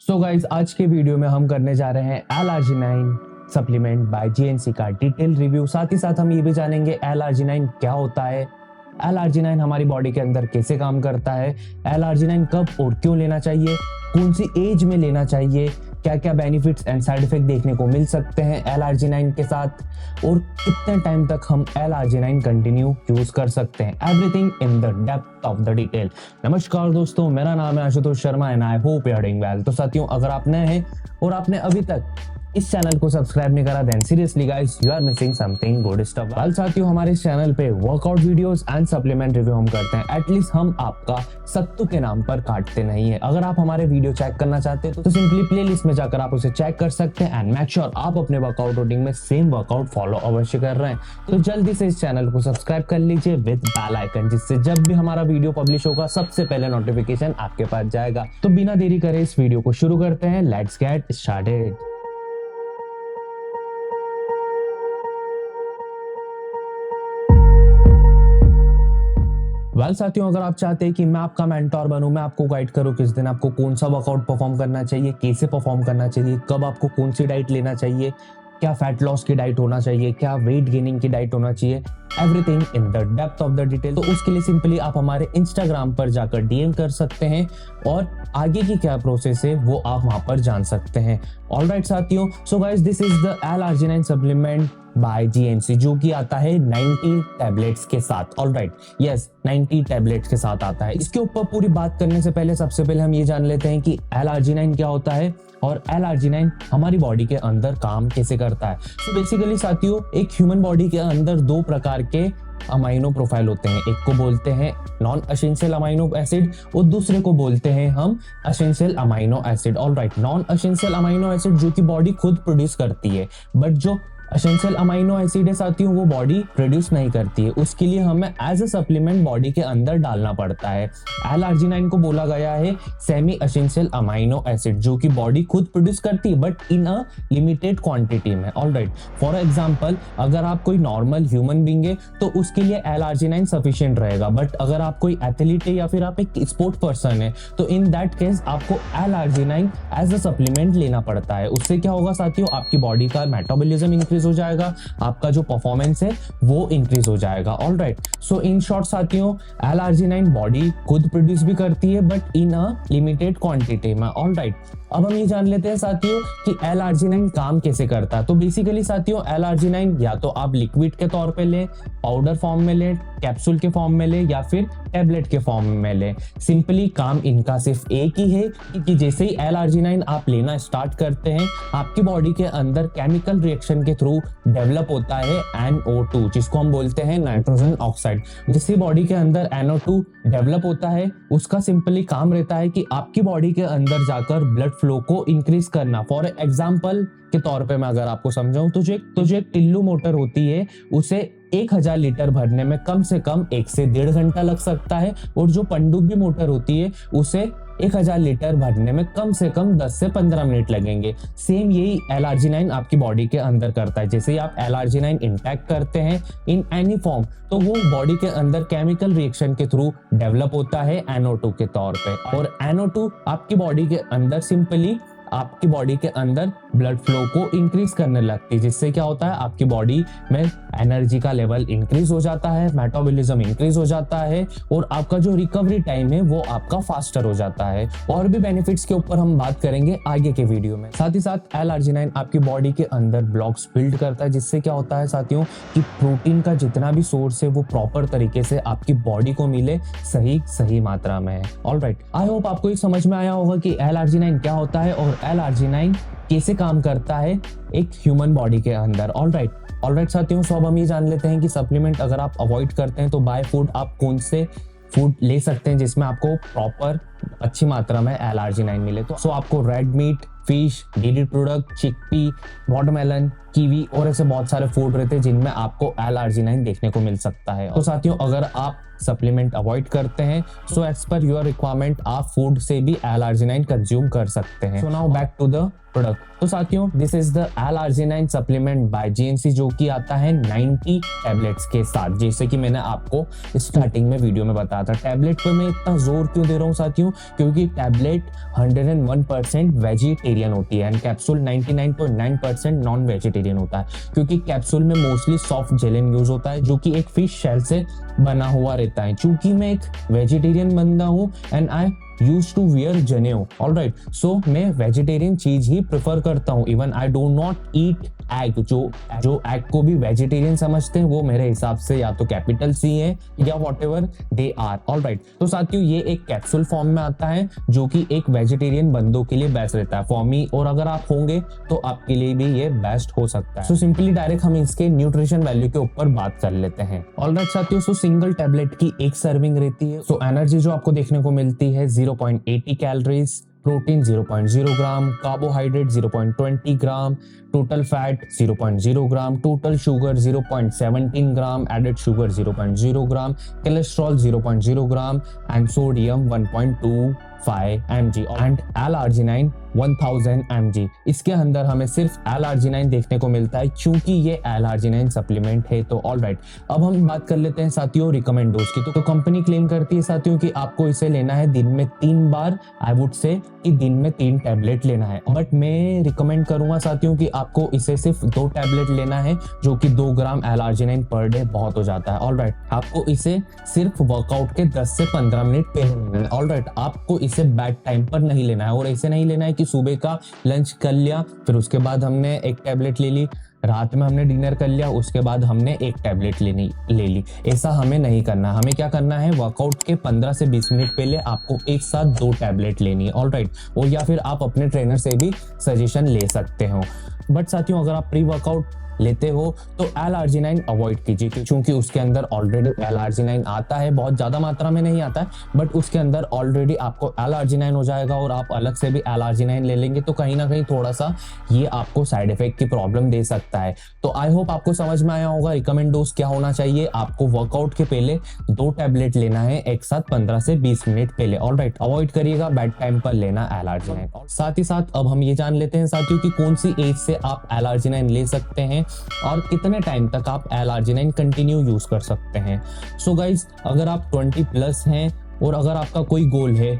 So guys आज के video में हम करने जा रहे हैं L-arginine सप्लीमेंट बाय GNC का डिटेल रिव्यू। साथ ही साथ हम ये भी जानेंगे L-arginine क्या होता है, L-arginine हमारी बॉडी के अंदर कैसे काम करता है, L-arginine कब और क्यों लेना चाहिए, कौन सी एज में लेना चाहिए, क्या क्या बेनिफिट्स एंड साइड इफेक्ट देखने को मिल सकते हैं L-arginine के साथ, और कितने टाइम तक हम L-arginine कंटिन्यू यूज कर सकते हैं। Everything in the depth of the detail. नमस्कार दोस्तों, मेरा नाम है Ashutosh Sharma and I hope you are doing well. तो साथियों, अगर आप नए हैं और आपने अभी तक इस चैनल को सब्सक्राइब नहीं करा, then seriously guys you are missing something good stuff. Well साथियों, हमारे इस चैनल पे workout videos and supplement review हम करते हैं। एटलीस्ट हम आपका सत्तू के नाम पर काटते नहीं है। अगर आप हमारे वीडियो चेक करना चाहते हैं तो सिंपली प्लेलिस्ट में जाकर आप उसे चेक कर सकते हैं एंड मेक श्योर आप अपने वर्कआउट रूटीन में सेम वर्कआउट फॉलो अवश्य कर रहे हैं। तो जल्दी से इस चैनल को सब्सक्राइब कर लीजिए विद बेल आइकन, जिससे जब भी हमारा वीडियो पब्लिश होगा सबसे पहले नोटिफिकेशन आपके पास जाएगा। तो बिना देरी करे इस वीडियो को शुरू करते हैं। Let's get started. वेल साथियों, अगर आप चाहते हैं कि मैं आपका मेंटोर बनूं, मैं आपको गाइड करूं किस दिन आपको कौन सा वर्कआउट परफॉर्म करना चाहिए, कैसे परफॉर्म करना चाहिए, कब आपको कौन सी डाइट लेना चाहिए, क्या फैट लॉस की डाइट होना चाहिए, क्या वेट गेनिंग की डाइट होना चाहिए, everything in the depth of the detail, तो उसके लिए सिंपली आप हमारे इंस्टाग्राम पर जाकर डीएम कर सकते हैं और आगे की क्या प्रोसेस है वो आप वहां पर जान सकते हैं। ऑलराइट साथियों, so guys this is the L-arginine supplement by GNC, जो कि आता है 90 टैबलेट्स के साथ। ऑलराइट, यस 90 टैबलेट्स के साथ आता है। इसके ऊपर पूरी बात करने से पहले सबसे पहले हम ये जान लेते हैं कि L-arginine क्या होता है और L-arginine हमारी बॉडी के अंदर काम कैसे करता है। तो बेसिकली साथियों, एक ह्यूमन बॉडी के अंदर दो प्रकार के अमाइनो प्रोफाइल होते हैं। एक को बोलते हैं नॉन एसेंशियल अमाइनो एसिड और दूसरे को बोलते हैं हम essential amino acid. Alright, non essential amino acid जो कि बॉडी खुद प्रोड्यूस करती है, बट जो एसेंशियल अमाइनो एसिड है साथियों वो बॉडी प्रोड्यूस नहीं करती है। उसके लिए हमें एज अ सप्लीमेंट बॉडी के अंदर डालना पड़ता है। L-arginine को बोला गया है सेमी एसेंशियल अमाइनो एसिड, जो कि बॉडी खुद प्रोड्यूस करती है but in a limited quantity में। ऑलराइट, फॉर एग्जांपल अगर आप कोई नॉर्मल ह्यूमन बीइंग है तो उसके लिए L-arginine सफिशिएंट रहेगा, बट अगर आप कोई एथलीट है या फिर आप एक स्पोर्ट पर्सन है तो इन दैट केस आपको L-arginine एज अ सप्लीमेंट लेना पड़ता है। उससे क्या होगा साथियों, आपकी बॉडी का मेटाबॉलिज्म इंक्रीज हो जाएगा, आपका जो परफॉर्मेंस है वो इंक्रीज हो जाएगा। ऑलराइट, सो इन शॉर्ट साथियों, L-arginine बॉडी खुद प्रोड्यूस भी करती है but in a limited quantity में। ऑलराइट, अब हम ये जान लेते हैं साथियों कि L-arginine काम कैसे करता है। तो बेसिकली साथियों, L-arginine या तो आप लिक्विड के तौर पे लें, पाउडर फॉर्म में लें, कैप्सूल के फॉर्म में लें या फिर टैबलेट के फॉर्म में लें। सिंपली काम इनका सिर्फ एक ही है कि जैसे ही L-arginine आप लेना स्टार्ट करते हैं, आपकी बॉडी के अंदर केमिकल रिएक्शन के थ्रू डेवलप होता है NO2, जिसको हम बोलते हैं नाइट्रोजन ऑक्साइड। जैसे बॉडी के अंदर NO2 डेवलप होता है, उसका सिंपली काम रहता है कि आपकी बॉडी के अंदर जाकर ब्लड फ्लो को इंक्रीज करना। फॉर एग्जाम्पल के तौर पे मैं अगर आपको समझाऊं तो जो एक टिल्लू मोटर होती है उसे 1000 लीटर भरने में कम से कम 1 से 1.5 घंटा लग सकता है, और जो पनडुब्बी मोटर होती है उसे 1000 लीटर भरने में कम से कम 10 से 15 मिनट लगेंगे। सेम यही L-arginine आपकी बॉडी के अंदर करता है। जैसे ही आप L-arginine इंटेक करते हैं इन एनी फॉर्म, तो वो बॉडी के अंदर केमिकल रिएक्शन के थ्रू डेवलप होता है NO2 के तौर पे, और NO2 आपकी बॉडी के अंदर सिंपली आपकी बॉडी के अंदर ब्लड फ्लो को इंक्रीज करने लगती है, जिससे क्या होता है आपकी बॉडी में एनर्जी का लेवल इंक्रीज हो जाता है, मेटाबॉलिज्म इंक्रीज हो जाता है और आपका जो रिकवरी टाइम है वो आपका फास्टर हो जाता है। और भी बेनिफिट्स के ऊपर हम बात करेंगे आगे के वीडियो में। साथ ही साथ L-arginine आपकी बॉडी के अंदर ब्लॉक्स बिल्ड करता है, जिससे क्या होता है साथियों कि प्रोटीन का जितना भी सोर्स है वो प्रॉपर तरीके से आपकी बॉडी को मिले, सही मात्रा में। ऑलराइट, आई होप आपको ये समझ में आया होगा कि L-arginine क्या होता है और L-arginine कैसे काम करता है एक ह्यूमन बॉडी के अंदर। ऑलराइट साथियों, सो अब हम ये जान लेते हैं कि सप्लीमेंट अगर आप अवॉइड करते हैं तो बाय फूड आप कौन से फूड ले सकते हैं जिसमें आपको प्रॉपर अच्छी मात्रा में L-arginine मिले। तो सो आपको red meat, fish, dairy product, chickpea, watermelon, kiwi और ऐसे बहुत सारे फूड रहते हैं जिनमें आपको L-arginine देखने को मिल सकता है। तो साथियों, अगर आप सप्लीमेंट अवॉइड करते हैं so as per your requirement आप फूड से भी L-arginine कंज्यूम कर सकते हैं। So now back to the product. तो साथियों, this is the L-arginine supplement by GNC, जो कि आता है 90 टैबलेट्स के साथ। जैसे कि मैंने आपको स्टार्टिंग में वीडियो में बताया था, टैबलेट पे मैं इतना जोर क्यों दे रहा हूँ साथियों, क्यों? क्योंकि टैबलेट 101% वेजिटेरियन होती है एंड कैप्सूल 99.9% नॉन वेजिटेरियन होता है, क्योंकि कैप्सूल में मोस्टली सॉफ्ट जेलिन यूज होता है जो कि एक फिश शेल से बना हुआ रहता है। चूंकि मैं एक वेजिटेरियन बंदा हूँ and I use to wear janeu, alright, so मैं वेजिटेरियन चीज ही प्रेफर करता हूँ। Even I do not eat egg, जो एग को भी वेजिटेरियन समझते हैं वो मेरे हिसाब से या तो कैपिटल सी है या व्हाटएवर दे आर, ऑलराइट। तो साथियों ये एक कैप्सूल फॉर्म में आता है जो कि एक वेजिटेरियन बंदों के लिए बेस्ट रहता है फॉर मी, और अगर आप होंगे तो आपके लिए भी ये बेस्ट हो सकता है। सो सिंपली डायरेक्ट हम इसके न्यूट्रिशन वैल्यू के ऊपर बात कर लेते हैं, ऑलराइट साथियों। सो सिंगल टैबलेट की एक सर्विंग रहती है। सो एनर्जी जो आपको देखने को मिलती है 0.80 calories, protein 0.0 gram, carbohydrate 0.20 gram, total fat 0.0 gram, total sugar 0.17 gram, added sugar 0.0 gram, cholesterol 0.0 gram and sodium 1.25 mg and L-arginine 1000 mg। इसके अंदर हमें सिर्फ L-arginine देखने को मिलता है क्योंकि ये L-arginine सप्लीमेंट है। तो ऑलराइट, अब हम बात कर लेते हैं साथियों रिकमेंड डोज की। तो कंपनी क्लेम करती है साथियों कि आपको इसे लेना है दिन में 3 बार, आई वुड से कि दिन में 3 टैबलेट लेना है, बट मैं रिकमेंड करूंगा साथियों कि आपको इसे सिर्फ 2 टैबलेट लेना है जो कि 2 ग्राम L-arginine पर डे बहुत हो जाता है, ऑलराइट। आपको इसे सिर्फ वर्कआउट के 10 से 15 मिनट पहले लेना है, ऑलराइट। आपको इसे बैड टाइम पर नहीं लेना है, और ऐसे नहीं लेना है कि सुबह का लंच कर लिया फिर उसके बाद हमने एक टैबलेट ले ली, रात में हमने डिनर कर लिया उसके बाद हमने एक टैबलेट ले ली। ऐसा हमें नहीं करना। हमें क्या करना है, वर्कआउट के 15 से 20 मिनट पहले आपको एक साथ 2 टैबलेट लेनी है, ऑलराइट। और या फिर आप अपने ट्रेनर से भी सजेशन ले सकते हो। बट साथियों अगर आप प्री वर्कआउट लेते हो तो L-arginine अवॉइड कीजिए, क्योंकि उसके अंदर ऑलरेडी L-arginine आता है, बहुत ज्यादा मात्रा में नहीं आता है, बट उसके अंदर ऑलरेडी आपको L-arginine हो जाएगा और आप अलग से भी L-arginine ले लेंगे तो कहीं ना कहीं थोड़ा सा ये आपको साइड इफेक्ट की प्रॉब्लम दे सकता है। तो आई होप आपको समझ में आया होगा रिकमेंड डोज क्या होना चाहिए। आपको वर्कआउट के पहले 2 टैबलेट लेना है एक साथ 15 से 20 मिनट पहले, ऑलराइट। अवॉइड करिएगा बैड टाइम पर लेना L-arginine। साथ ही साथ अब हम ये जान लेते हैं साथियों कि कौन सी एज से आप L-arginine ले सकते हैं और कितने टाइम तक आप L-arginine कंटिन्यू यूज कर सकते हैं। सो गाइज, अगर आप 20+ हैं और अगर आपका कोई गोल है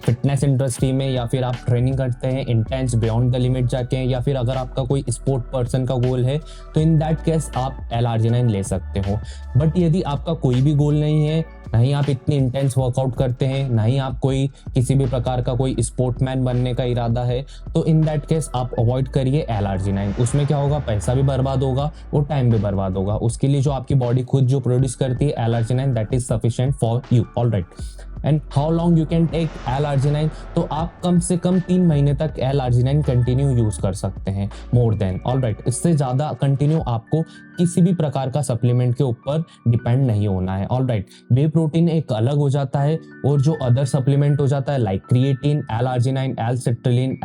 फिटनेस इंडस्ट्री में, या फिर आप ट्रेनिंग करते हैं इंटेंस बियॉन्ड द लिमिट जाके, या फिर अगर आपका कोई स्पोर्ट पर्सन का गोल है, तो इन दैट केस आप L-arginine ले सकते हो। बट यदि आपका कोई भी गोल नहीं है, नहीं आप इतनी इंटेंस वर्कआउट करते हैं, नहीं आप कोई किसी भी प्रकार का कोई स्पोर्टमैन बनने का इरादा है, तो इन दैट केस आप अवॉइड करिए L-arginine। उसमें क्या होगा, पैसा भी बर्बाद होगा और टाइम भी बर्बाद होगा। उसके लिए जो आपकी बॉडी खुद जो प्रोड्यूस करती है L-arginine, that is sufficient for you, alright. And how long you can take L-arginine, तो आप कम से कम 3 महीने तक L-arginine कंटिन्यू यूज कर सकते हैं, मोर देन, ऑलराइट। इससे ज्यादा कंटिन्यू आपको किसी भी प्रकार का सप्लीमेंट के ऊपर डिपेंड नहीं होना है, ऑलराइट। वे प्रोटीन एक अलग हो जाता है और जो अदर सप्लीमेंट हो जाता है like creatine, L-arginine, L-citrulline,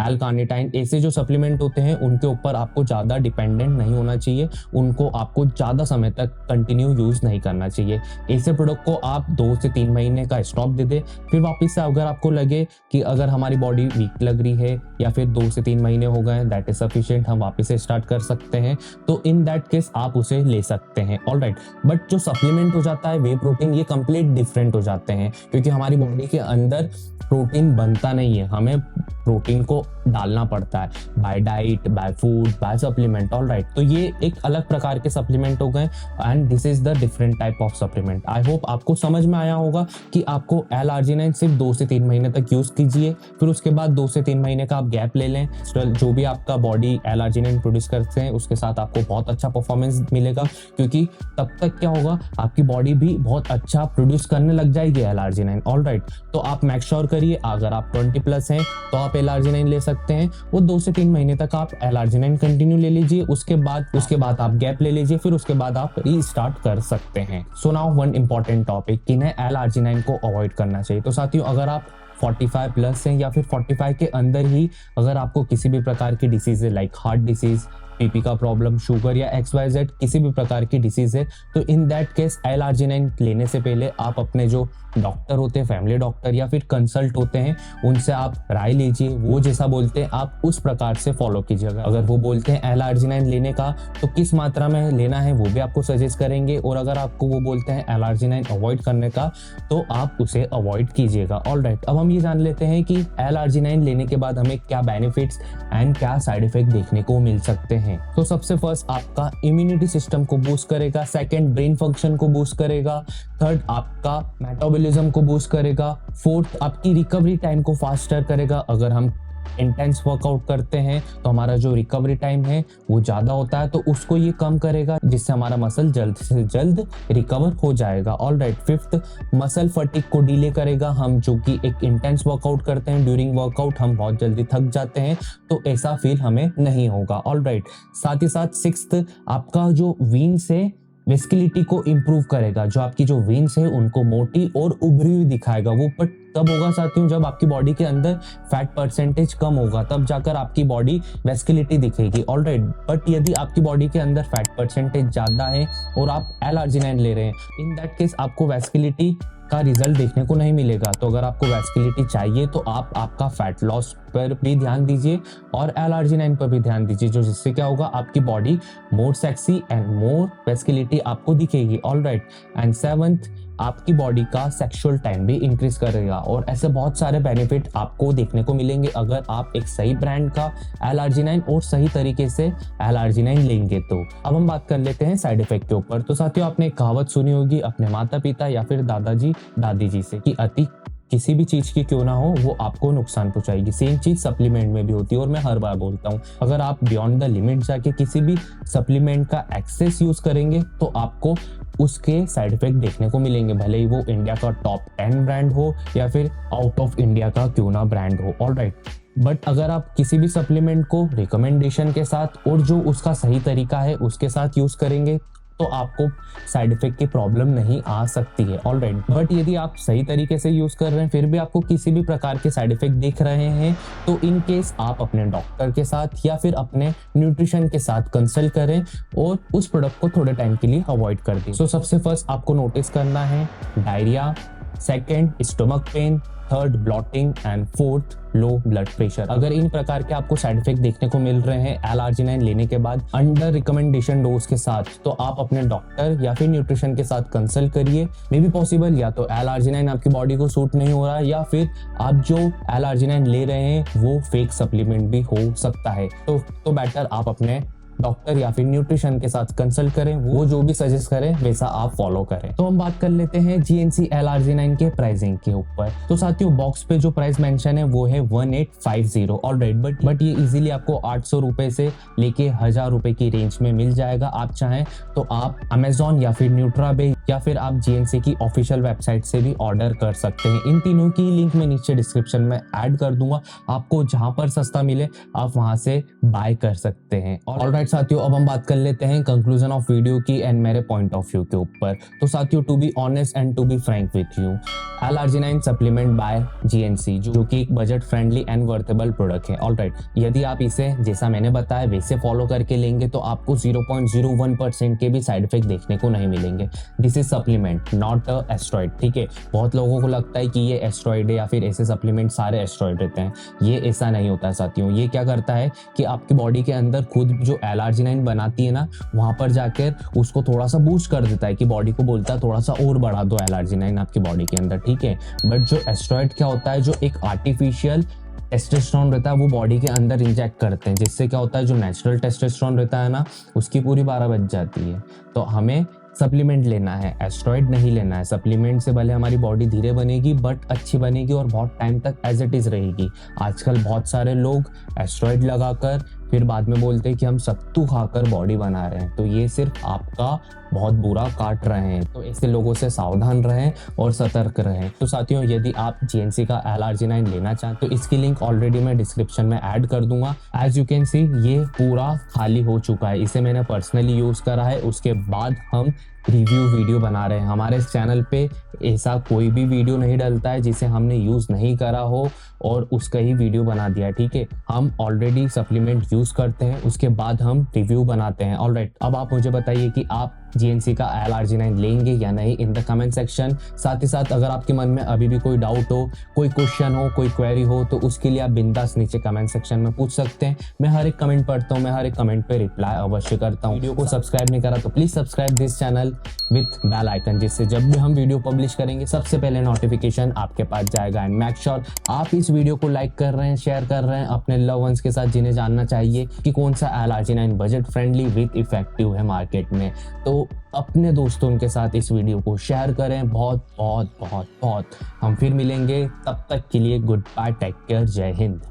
L-carnitine, ऐसे जो सप्लीमेंट होते हैं उनके ऊपर आपको ज्यादा डिपेंडेंट नहीं होना चाहिए, उनको आपको ज्यादा समय तक कंटिन्यू यूज नहीं करना चाहिए। ऐसे प्रोडक्ट को आप 2 से 3 महीने का स्टॉप दे दे, फिर वापस से अगर आपको लगे कि अगर हमारी बॉडी वीक लग रही है या फिर 2 से 3 महीने हो गए, दैट इज सफिशिएंट, हम वापस से स्टार्ट कर सकते हैं, तो इन दैट केस आप उसे ले सकते हैं, ऑलराइट। बट जो सप्लीमेंट हो जाता है वे प्रोटीन, ये कंप्लीट डिफरेंट हो जाते हैं, क्योंकि हमारी बॉडी के अंदर प्रोटीन बनता नहीं है, हमें प्रोटीन को डालना पड़ता है by diet, by food, by supplement, alright. तो ये एक अलग प्रकार के सप्लीमेंट हो गए and this is the different type of supplement. I hope आपको समझ में आया होगा कि आपको L-arginine सिर्फ 2 से 3 महीने तक यूज कीजिए, फिर उसके बाद 2 से 3 महीने का आप गैप ले लें। जो भी आपका बॉडी L-arginine प्रोड्यूस करते हैं उसके साथ आपको बहुत अच्छा परफॉर्मेंस मिलेगा, क्योंकि तब तक क्या होगा, आपकी बॉडी भी बहुत अच्छा प्रोड्यूस करने लग जाएगी L-arginine, ऑलराइट। तो आप मेक श्योर करिए अगर आप 20+ हैं तो आप L-arginine ले सकते हैं, वो 2 से 3 महीने तक आप L-arginine कंटिन्यू ले लीजिए, उसके बाद आप गैप ले लीजिए, फिर उसके बाद आप रीस्टार्ट कर सकते हैं। So now one important topic, किन्हें L-arginine को अवॉइड करना चाहिए। तो साथियों अगर आप 45+ हैं या फिर 45 के अंदर ही अगर आपको किसी भी प्रकार की डिसीज है लाइक हार्ट डिसीज, बीपी का प्रॉब्लम, शुगर या XYZ किसी भी प्रकार की डिसीज है, तो इन दैट केस L-आर्जिनाइन लेने से पहले आप अपने जो डॉक्टर होते हैं, फैमिली डॉक्टर या फिर कंसल्ट होते हैं, उनसे आप राय लीजिए। वो जैसा बोलते हैं आप उस प्रकार से फॉलो कीजिएगा। अगर वो बोलते हैं L-आर्जिनाइन लेने का, तो किस मात्रा में लेना है वो भी आपको सजेस्ट करेंगे, और अगर आपको वो बोलते हैं L-आर्जिनाइन अवॉइड करने का, तो आप उसे अवॉइड कीजिएगा। ऑलराइट, अब हम ये जान लेते हैं कि L-आर्जिनाइन लेने के बाद हमें क्या बेनिफिट्स एंड क्या साइड इफेक्ट देखने को मिल सकते हैं। तो सबसे फर्स्ट आपका इम्यूनिटी सिस्टम को बूस्ट करेगा, सेकंड ब्रेन फंक्शन को बूस्ट करेगा, थर्ड आपका मेटाबॉलिज्म को बूस्ट करेगा, फोर्थ आपकी रिकवरी टाइम को फास्टर करेगा। अगर हम इंटेंस वर्कआउट करते हैं तो हमारा जो रिकवरी टाइम है वो ज़्यादा होता है, तो उसको ये कम करेगा, जिससे हमारा मसल जल्द से जल्द रिकवर हो जाएगा। ऑलराइट, फिफ्थ मसल फटीग को डिले करेगा। हम जो कि एक इंटेंस वर्कआउट करते हैं, ड्यूरिंग वर्कआउट हम बहुत जल्दी थक जाते हैं, तो ऐसा फील हमें नहीं होगा। ऑलराइट, साथ ही साथ सिक्स्थ आपका जो वीन्स है वेस्किलिटी को इम्प्रूव करेगा। जो आपकी जो वेन्स है उनको मोटी और उभरी हुई दिखाएगा। वो पर तब होगा साथियों जब आपकी बॉडी के अंदर फैट परसेंटेज कम होगा, तब जाकर आपकी बॉडी वेस्किलिटी दिखेगी। ऑलराइट, बट यदि आपकी बॉडी के अंदर फैट परसेंटेज ज्यादा है और आप L-आर्जिनाइन ले रहे हैं, इन दैट केस आपको वेस्किलिटी का रिजल्ट देखने को नहीं मिलेगा। तो अगर आपको वेस्किलिटी चाहिए तो आप आपका फैट लॉस पर भी ध्यान दीजिए और L-आर्जिनाइन पर भी ध्यान दीजिए, जो जिससे क्या होगा आपकी body more sexy and more vascularity आपको दिखेगी। ऑलराइट, एंड सेवंथ आपकी बॉडी का सेक्सुअल टाइम भी इंक्रीज करेगा। और ऐसे बहुत सारे बेनिफिट आपको देखने को मिलेंगे अगर आप एक सही ब्रांड का L-आर्जिनाइन और सही तरीके से L-आर्जिनाइन लेंगे। तो अब हम बात कर लेते हैं साइड इफेक्ट के ऊपर। तो साथियों, आपने एक कहावत सुनी होगी अपने माता पिता या फिर दादाजी दादी जी से कि अति किसी भी चीज की क्यों ना हो वो आपको नुकसान पहुंचाएगी। सेम चीज सप्लीमेंट में भी होती है, और मैं हर बार बोलता हूँ अगर आप बियॉन्ड द लिमिट जाके किसी भी सप्लीमेंट का एक्सेस यूज करेंगे तो आपको उसके साइड इफेक्ट देखने को मिलेंगे, भले ही वो इंडिया का टॉप 10 ब्रांड हो या फिर आउट ऑफ इंडिया का क्यों ना ब्रांड हो। ऑलराइट, बट अगर आप किसी भी सप्लीमेंट को रिकमेंडेशन के साथ और जो उसका सही तरीका है उसके साथ यूज करेंगे तो आपको साइड इफेक्ट की प्रॉब्लम नहीं आ सकती है। ऑलराइट, बट यदि आप सही तरीके से यूज कर रहे हैं फिर भी आपको किसी भी प्रकार के साइड इफेक्ट दिख रहे हैं, तो इन केस आप अपने डॉक्टर के साथ या फिर अपने न्यूट्रिशन के साथ कंसल्ट करें और उस प्रोडक्ट को थोड़े टाइम के लिए अवॉइड कर दें। सो सबसे फर्स्ट आपको नोटिस करना है diarrhoea, second stomach pain, third blotting and fourth low blood pressure. अगर इन प्रकार के आपको साइड इफेक्ट देखने को मिल रहे हैं L-आर्जिनाइन लेने के बाद अंडर रिकमेंडेशन डोज के साथ, तो आप अपने डॉक्टर या फिर न्यूट्रिशन के साथ कंसल्ट करिए। मे बी पॉसिबल या तो L-आर्जिनाइन आपकी बॉडी को सूट नहीं हो रहा है या फिर आप जो L-आर्जिनाइन ले रहे हैं वो फेक सप्लीमेंट भी हो सकता है। तो बेटर आप अपने डॉक्टर या फिर न्यूट्रिशन के साथ कंसल्ट करें, वो जो भी सजेस्ट करें वैसा आप फॉलो करें। तो हम बात कर लेते हैं GNC L-आर्जिनाइन के प्राइसिंग के ऊपर। तो साथियों, बॉक्स पे जो प्राइस मेंशन है वो है 1850। ऑलराइट, बट ये इजीली आपको 800 रुपए से लेके 1000 रुपए की रेंज में मिल जाएगा। आप चाहें तो आप अमेजॉन या फिर न्यूट्राबे या फिर आप GNC की ऑफिशियल वेबसाइट से भी ऑर्डर कर सकते हैं। इन तीनों की लिंक मैं नीचे डिस्क्रिप्शन में ऐड कर दूंगा, आपको जहां पर सस्ता मिले आप वहां से बाय कर सकते हैं। ऑलराइट साथियों, अब हम बात कर लेते हैं कंक्लूजन ऑफ वीडियो की एंड मेरे पॉइंट ऑफ व्यू के ऊपर। तो साथियों, to be honest and to be frank with you, L-arginine supplement by GNC जो कि एक budget friendly and worthable product है। ऑलराइट, यदि आप इसे जैसा मैंने बताया वैसे फॉलो करके लेंगे तो आपको 0.01% के भी साइड इफेक्ट देखने को नहीं मिलेंगे। This is supplement not a asteroid. ठीक है, बहुत लोगों को लगता है कि ये एस्ट्रॉइड है या फिर ऐसे सप्लीमेंट सारे एस्ट्रॉइड रहते हैं, ये ऐसा नहीं होता साथियों। ये क्या करता है कि आपकी बॉडी के अंदर खुद जो L-आर्जिनाइन बनाती है ना, वहां पर जाकर उसको थोड़ा सा बूस्ट कर देता है कि बॉडी को बोलता है थोड़ा सा और बढ़ा दो L-आर्जिनाइन आपकी बॉडी के अंदर। ठीक है, बट जो एस्ट्रॉइड क्या होता है, जो एक आर्टिफिशियल टेस्टोस्टेरोन रहता है वो बॉडी के अंदर इंजेक्ट करते हैं, जिससे क्या होता है जो नेचुरल टेस्टोस्टेरोन रहता है ना उसकी पूरी 12 बज जाती है। तो हमें सप्लीमेंट लेना है, एस्ट्रॉइड नहीं लेना है। सप्लीमेंट से भले हमारी बॉडी धीरे बनेगी बट अच्छी बनेगी और बहुत टाइम तक एज इट इज रहेगी। आजकल बहुत सारे लोग एस्ट्रॉइड लगाकर फिर बाद में बोलते हैं कि हम सत्तू खाकर बॉडी बना रहे हैं, तो ये सिर्फ आपका बहुत बुरा काट रहे हैं। तो ऐसे लोगों से सावधान रहें और सतर्क रहें। तो साथियों, यदि आप GNC का LRG9 लेना चाहते तो इसकी लिंक ऑलरेडी मैं डिस्क्रिप्शन में ऐड कर दूंगा। एज यू कैन सी ये पूरा खाली हो चुका है, इसे मैंने पर्सनली यूज करा है। उसके बाद हम रिव्यू वीडियो बना रहे हैं। हमारे चैनल पे ऐसा कोई भी वीडियो नहीं डलता है जिसे हमने यूज़ नहीं करा हो और उसका ही वीडियो बना दिया है, ठीक है। हम ऑलरेडी सप्लीमेंट यूज़ करते हैं, उसके बाद हम रिव्यू बनाते हैं। ऑलराइट, अब आप मुझे बताइए कि आप GNC का LRG9 लेंगे या नहीं इन द कमेंट सेक्शन। साथ ही साथ अगर आपके मन में अभी भी कोई डाउट हो, कोई क्वेश्चन हो, कोई क्वेरी हो, तो उसके लिए आप बिंदास नीचे कमेंट सेक्शन में पूछ सकते हैं। मैं हर एक कमेंट पढ़ता हूँ, मैं हर एक कमेंट पे रिप्लाई अवश्य करता हूँ। वीडियो को सब्सक्राइब नहीं करा तो please subscribe this channel with bell icon, जिससे जब भी हम वीडियो पब्लिश करेंगे सबसे पहले नोटिफिकेशन आपके पास जाएगा। एंड मेक श्योर आप इस वीडियो को लाइक कर रहे हैं, शेयर कर रहे हैं अपने लव वंस के साथ, जिन्हें जानना चाहिए कि कौन सा LRG9 budget friendly with effective है मार्केट में। तो अपने दोस्तों के साथ इस वीडियो को शेयर करें। बहुत बहुत बहुत बहुत हम फिर मिलेंगे, तब तक के लिए गुड बाय, टेक केयर, जय हिंद।